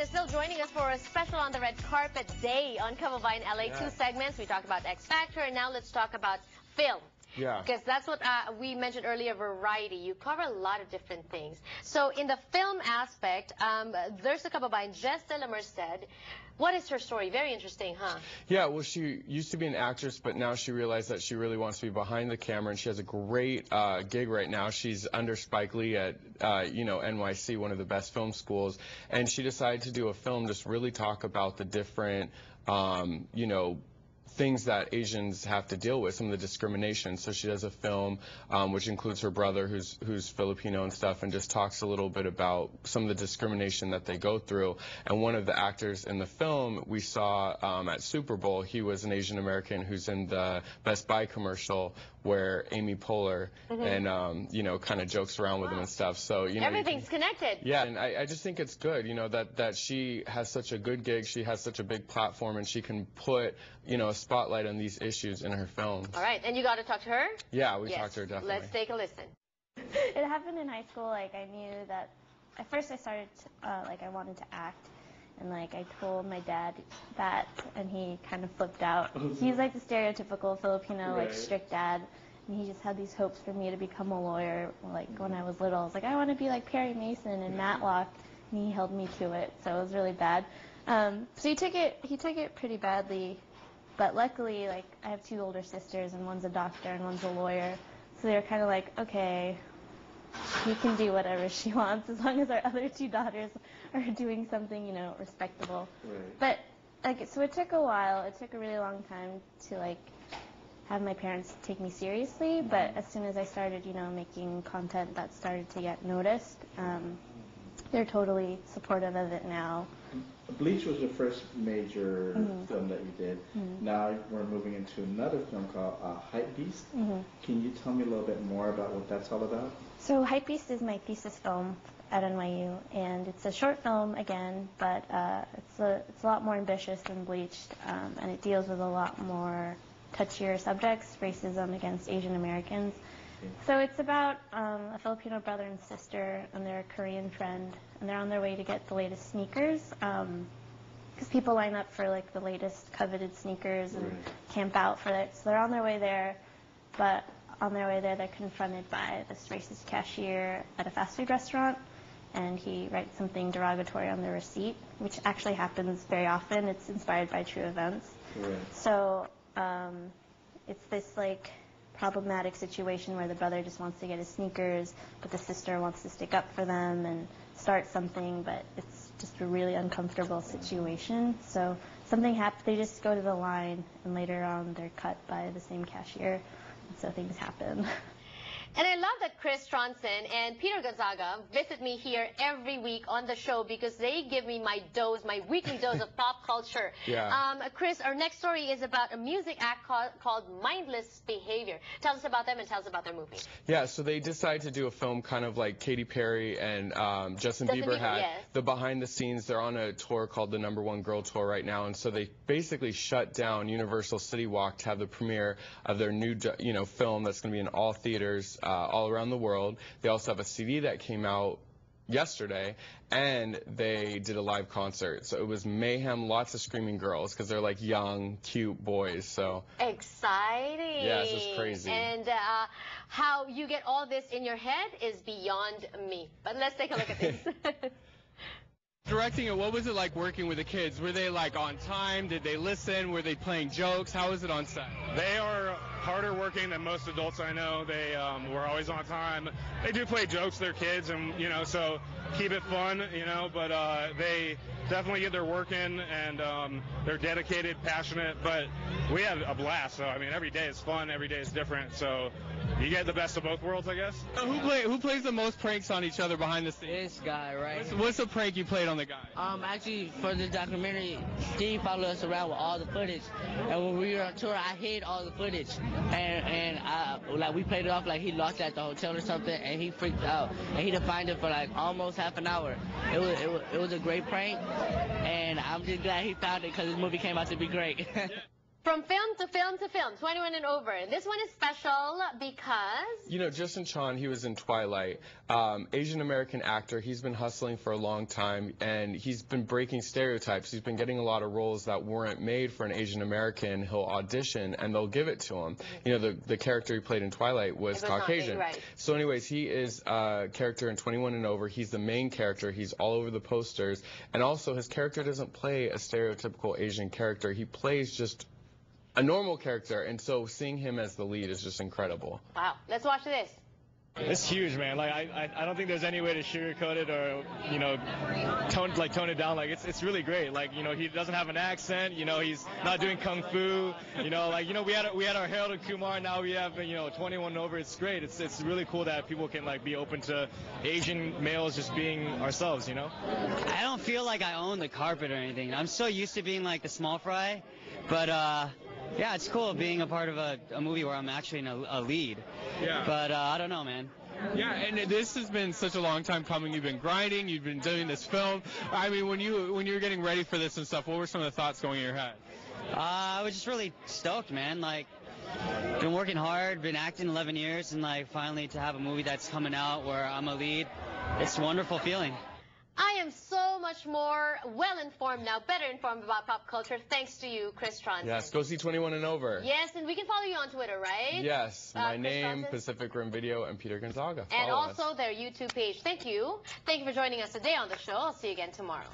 is still joining us for a special on the red carpet day on Kababayan LA. Yeah. 2 segments. We talked about X Factor, and now let's talk about film. Yeah. Because that's what we mentioned earlier, variety. You cover a lot of different things. So in the film aspect, there's a Kababayan, Jess de la Merced. What is her story? Very interesting, huh? Yeah, well, she used to be an actress, but now she realized that she really wants to be behind the camera, and she has a great gig right now. She's under Spike Lee at, NYC, one of the best film schools, and she decided to do a film, just really talk about the different, things that Asians have to deal with, some of the discrimination. So she does a film which includes her brother who's Filipino and stuff, and just talks a little bit about some of the discrimination that they go through. And one of the actors in the film we saw at Super Bowl, he was an Asian American who's in the Best Buy commercial where Amy Poehler and kind of jokes around with him and stuff. So everything's connected. Yeah, and I just think it's good, that she has such a good gig, she has such a big platform, and she can put a spotlight on these issues in her films. All right, and you got to talk to her? Yeah, we talked to her, definitely. Let's take a listen. It happened in high school. I knew that at first I started I wanted to act, and I told my dad that, and he kind of flipped out. He's like the stereotypical Filipino strict dad, and he just had these hopes for me to become a lawyer. When I was little, I was like, I want to be like Perry Mason and Matlock, and he held me to it, so it was really bad. So he took it pretty badly. But luckily, I have 2 older sisters, and one's a doctor and one's a lawyer. So they were kind of like, okay, he can do whatever she wants as long as our other 2 daughters are doing something, respectable. Right. But, so it took a while. It took a really long time to, have my parents take me seriously. But as soon as I started, making content that started to get noticed, they're totally supportive of it now. Bleach was your first major film that you did. Now we're moving into another film called Hype Beast. Can you tell me a little bit more about what that's all about? So Hype Beast is my thesis film at NYU, and it's a short film again, but it's a lot more ambitious than Bleached, and it deals with a lot more touchier subjects, racism against Asian Americans. So it's about a Filipino brother and sister and their Korean friend, and they're on their way to get the latest sneakers, because people line up for the latest coveted sneakers and camp out for it. So they're on their way there, but on their way there they're confronted by this racist cashier at a fast food restaurant, and he writes something derogatory on the receipt, which actually happens very often. It's inspired by true events. So it's this problematic situation where the brother just wants to get his sneakers, but the sister wants to stick up for them and start something, but it's just a really uncomfortable situation. So something happens, they just go to the line, and later on they're cut by the same cashier, and so things happen. And I love that Chris Trondsen and Peter Gonzaga visit me here every week on the show because they give me my weekly dose of pop culture. Yeah. Chris, our next story is about a music act called Mindless Behavior. Tell us about them and tell us about their movie. Yeah, so they decided to do a film kind of like Katy Perry and Justin Bieber had. Yes. The behind the scenes, they're on a tour called the #1 Girl Tour right now, and so they basically shut down Universal City Walk to have the premiere of their new film that's going to be in all theaters all around the world. They also have a CD that came out yesterday, and they did a live concert. So it was mayhem, lots of screaming girls, because they're young, cute boys. So exciting. Yeah, it's just crazy. And how you get all this in your head is beyond me. But let's take a look at this. Directing it, what was it like working with the kids? Were they on time? Did they listen? Were they playing jokes? How was it on set? They are harder working than most adults I know. They were always on time. They do play jokes, they're kids, and so keep it fun, but they definitely get their work in, and they're dedicated, passionate, but we had a blast. So every day is fun, every day is different, so you get the best of both worlds, I guess. Who plays the most pranks on each other behind the scenes? This guy, right? What's the prank you played on the guy? Actually, for the documentary, Steve followed us around with all the footage, and when we were on tour, I hid all the footage, and we played it off like he lost it at the hotel or something, and he freaked out, and he didn't find it for almost half an hour. It was a great prank, and I'm just glad he found it because his movie came out to be great. From film to film to film, 21 and over. This one is special because... You know, Justin Chon, he was in Twilight. Asian American actor. He's been hustling for a long time, and he's been breaking stereotypes. He's been getting a lot of roles that weren't made for an Asian American. He'll audition, and they'll give it to him. You know, the character he played in Twilight was Caucasian. Right. So anyways, he is a character in 21 and over. He's the main character. He's all over the posters. And also, his character doesn't play a stereotypical Asian character. He plays just a normal character, and so seeing him as the lead is just incredible. Wow. Let's watch this. It's huge, man. Like I don't think there's any way to sugarcoat it or, you know, tone it down. Like it's really great. Like, you know, he doesn't have an accent. You know, he's not doing kung fu. You know, like, you know, we had our Harold and Kumar. Now we have, you know, 21 over. It's great. It's really cool that people can like be open to Asian males just being ourselves. You know. I don't feel like I own the carpet or anything. I'm so used to being like the small fry, but yeah, it's cool being a part of a movie where I'm actually in a lead. Yeah. But I don't know, man. Yeah, and this has been such a long time coming. You've been grinding. You've been doing this film. I mean, when you were getting ready for this and stuff, what were some of the thoughts going in your head? I was just really stoked, man. Like, been working hard, been acting 11 years, and like finally to have a movie that's coming out where I'm a lead, it's a wonderful feeling. I am so much more well-informed now, better informed about pop culture, thanks to you, Chris Trondsen. Yes, go see 21 and over. Yes, and we can follow you on Twitter, right? Yes, my name, Trondsen? Pacific Rim Video, and Peter Gonzaga. And Follow also us. their YouTube page. Thank you. Thank you for joining us today on the show. I'll see you again tomorrow.